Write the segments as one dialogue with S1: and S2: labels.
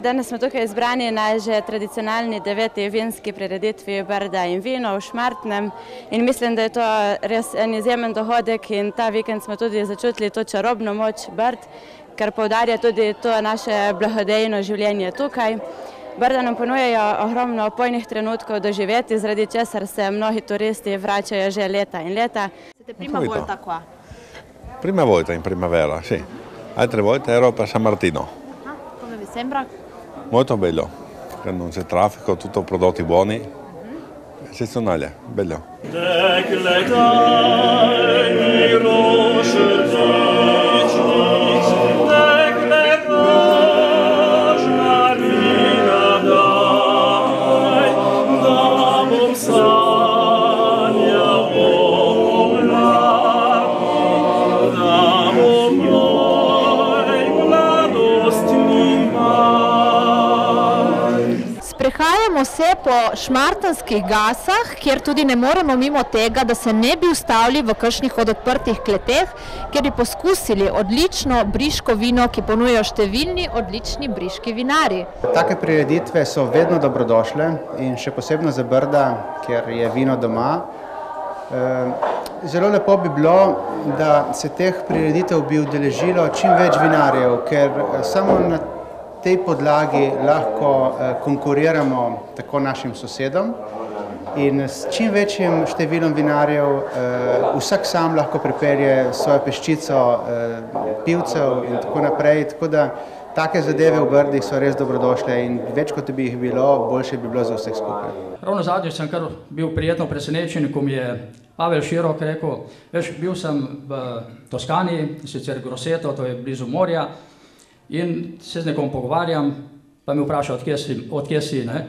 S1: Danes smo tukaj izbrani na že tradicionalni 9. vinski prireditvi Brda in vino v Šmartnem in mislim, da je to res en izjemen dogodek in ta vikend smo tudi začutili to čarobno moč Brd, kar poudarja tudi to naše blagodejno življenje tukaj. Brda nam ponujajo ogromno opojnih trenutkov doživeti, zaradi česar se mnogi turisti vračajo že leta in leta.
S2: Siete prima volta qua?
S3: Prima volta in primavera, sì. Altre volte ero per San Martino.
S2: Come vi sembra?
S3: Molto bello, che non c'è traffico, tutto prodotti buoni, eccezionale, bello.
S2: Sprehajamo se po šmartanskih gasah, kjer tudi ne moremo mimo tega, da se ne bi ustavili v kakšnih od odprtih kleteh, kjer bi poskusili odlično briško vino, ki ponujajo številni odlični briški vinarji.
S4: Take prireditve so vedno dobrodošle in še posebno za Brda, ker je vino doma. Zelo lepo bi bilo, da se teh prireditev bi udeležilo čim več vinarjev, ker samo na tej podlagi lahko konkuriramo tako našim sosedom in s čim večjim številom vinarjev vsak sam lahko pripelje svojo peščico pivcev in tako naprej, tako da take zadeve v Brdih so res dobrodošle in več kot bi jih bilo, boljše bi bilo za vseh skupaj.
S5: Ravno zadnjič sem kar bil prijetno presenečen, ko mi je Pavel Širok rekel, veš, bil sem v Toskani, sicer Grosseto, to je blizu morja, in se z nekom pogovarjam, pa me vpraša, odkje si, ne?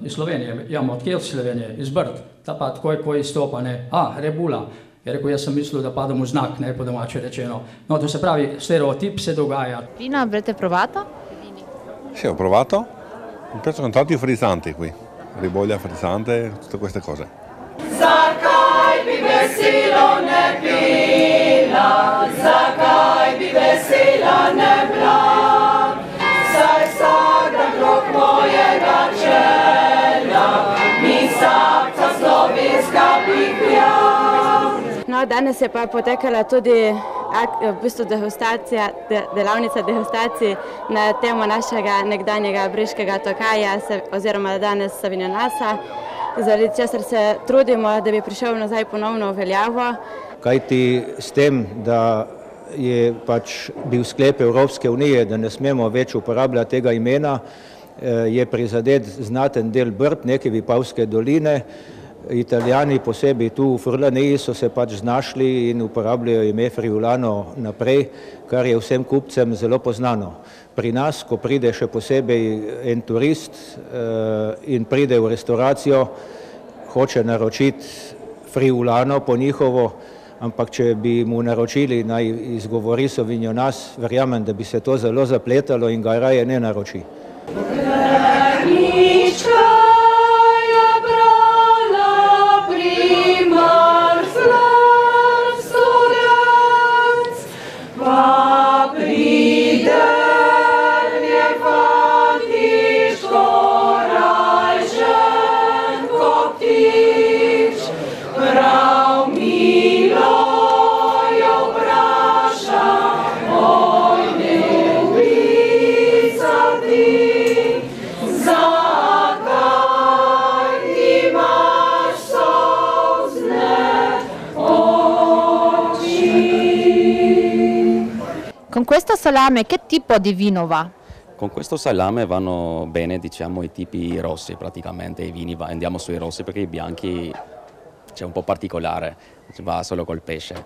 S5: Iz Slovenije. Ja, odkje od Slovenije? Iz Brd. Ta pa takoj, ko izstopa, ne? Rebula. Je rekel, jaz sem mislil, da padam v znak, ne, po domače rečeno. No, to se pravi, stereotip se dogaja.
S2: Vina, avrete provato?
S3: Sì, ho provato. Mi piacciono tanto i frizzanti qui. Ribolla frizzante, tutte queste cose.
S6: Zakaj bi veselo ne pila, zakaj bi vesela ne bila, saj vsak dan krog mojega čela, mi sapca slovenska pihlja.
S1: No, danes je pa potekala tudi v bistvu delavnica degustacij na temo našega nekdanjega briškega tokaja oziroma danes Savignonasa, zaradi česar se trudimo, da bi prišel nazaj ponovno v veljavo.
S7: Kajti s tem, da je pač bil sklep Evropske unije, da ne smemo več uporabljati tega imena, je prizadet znaten del Brd, neke Vipavske doline. Italijani posebej tu v Furlaniji so se pač znašli in uporabljajo ime Friulano naprej, kar je vsem kupcem zelo poznano. Pri nas, ko pride še posebej en turist in pride v restauracijo, hoče naročiti Friulano po njihovo, ampak če bi mu naročili naj izgovori Sauvignonas, verjamem, da bi se to zelo zapletalo in ga raje ne naroči.
S2: Con questo salame che tipo di vino va?
S8: Con questo salame vanno bene, diciamo, i tipi rossi praticamente, i vini, andiamo sui rossi perché i bianchi c'è un po' particolare, va solo col pesce.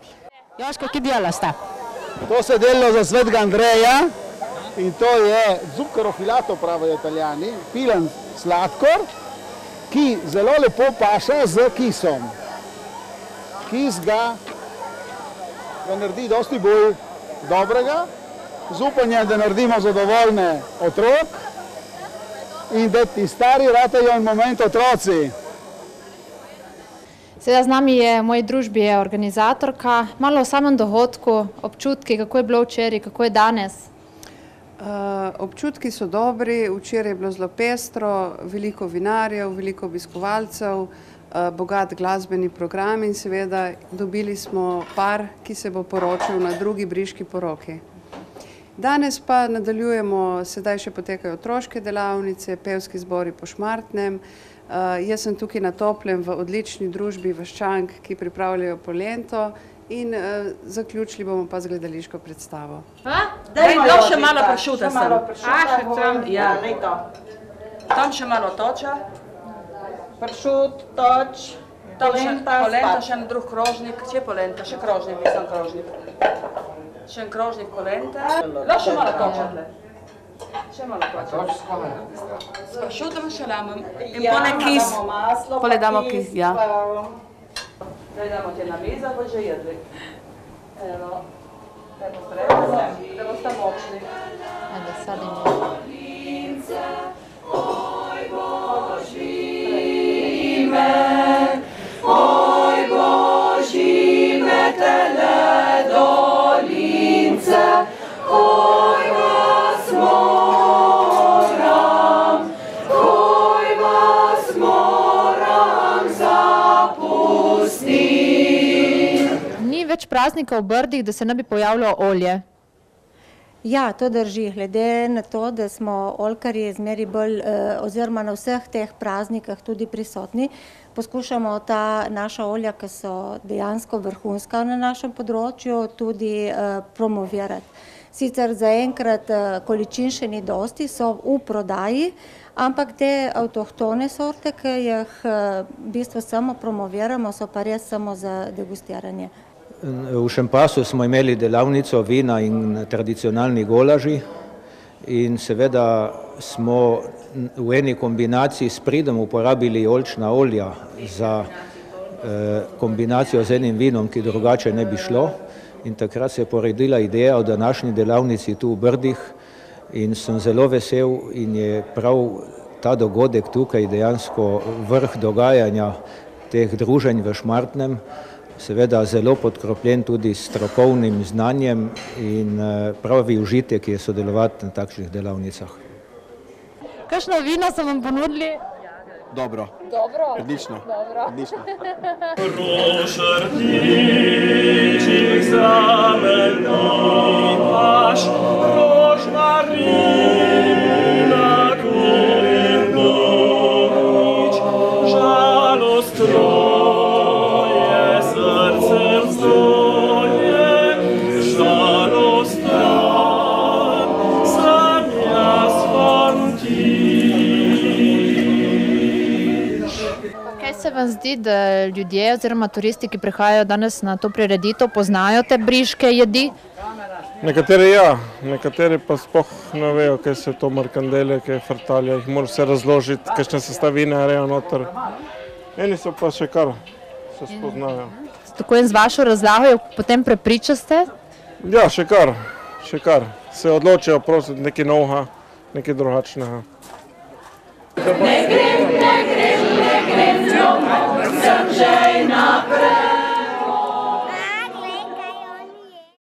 S2: Joško, kje dela sta?
S9: To se delo za svetega Andreja in to je zuccherofilato, pravijo Italijani, pilen sladkor, ki zelo lepo paše z kisom. Kis ga naredi dosti bolj dobrega, z upanjem, da naredimo zadovoljne otrok in da ti stari ratajo in moment otroci.
S2: Seveda z nami je v moji družbi je organizatorka. Malo o samem dogodku, občutki, kako je bilo včeraj, kako je danes?
S10: Občutki so dobri, včeraj je bilo zelo pestro, veliko vinarjev, veliko obiskovalcev, bogat glasbeni program in seveda dobili smo par, ki se bo poročil na drugi briški poroki. Danes pa nadaljujemo, sedaj še potekajo otroške delavnice, pevski zbori po Šmartnem. Jaz sem tukaj na toplem v odlični družbi vaščank, ki pripravljajo polento in zaključili bomo pa z gledališko predstavo.
S11: Daj še malo pršuta sem. Tam še malo toča. Pršut, toč, polenta, še en drug krožnik. Če je polenta? Še krožnik, nisem krožnik. Še en krožnik polenta. Daj še malo toča. Še malo toča. S pršutom še lamem. In pole kis. Pole damo kis, ja. Daj damo te na mizo, bo že jedli. Evo, da boste močni.
S2: Ajde, sad im je.
S6: Oj Božji ime, oj Božji ime, tele dolince, oj vas moram zapustiti.
S2: Ni več praznika v Brdih, da se ne bi pojavljalo olje.
S12: Ja, to drži. Glede na to, da smo oljkarji zmeri bolj oziroma na vseh teh praznikah tudi prisotni, poskušamo ta naša olja, ki so dejansko vrhunska na našem področju, tudi promovirati. Sicer zaenkrat količin še ni dosti, so v prodaji, ampak te avtohtone sorte, ki jih v bistvu samo promoviramo, so pa res samo za degustiranje.
S7: V Šempasu smo imeli delavnico vina in tradicionalni golaži in seveda smo v eni kombinaciji s pridom uporabili oljčna olja za kombinacijo z enim vinom, ki drugače ne bi šlo. In takrat se je porodila ideja o današnji delavnici tu v Brdih in sem zelo vesel in je prav ta dogodek tukaj dejansko vrh dogajanja teh druženj v Šmartnem, seveda zelo podkropljen tudi s strokovnim znanjem in pravi užitek je sodelovati na takšnih delavnicah.
S2: Kakšno vino so vam ponudili?
S13: Dobro.
S2: Dobro?
S13: Odlično.
S2: Dobro.
S13: Odlično.
S6: Rošarničik zamenovaš, rožmarina korendovič, žalost troje srcem stoje, žalost tran, sam jaz vam ti.
S2: Kaj se vam zdi, da ljudje oziroma turisti, ki prihajajo danes na to prireditev, poznajo te briške jedi?
S14: Nekateri ja, nekateri pa sploh ne vejo, kaj so to markandele, kaj je frtalja, jih mora vse razložiti, kakšne sestavine rejo noter. Eni so pa še kar se spoznajo.
S2: Tako in z vašo razlago jo potem prepričaste?
S14: Ja, še kar. Se odločijo prositi nekaj novega, nekaj drugačnega.
S6: Ne grem, z njo sem že naprej.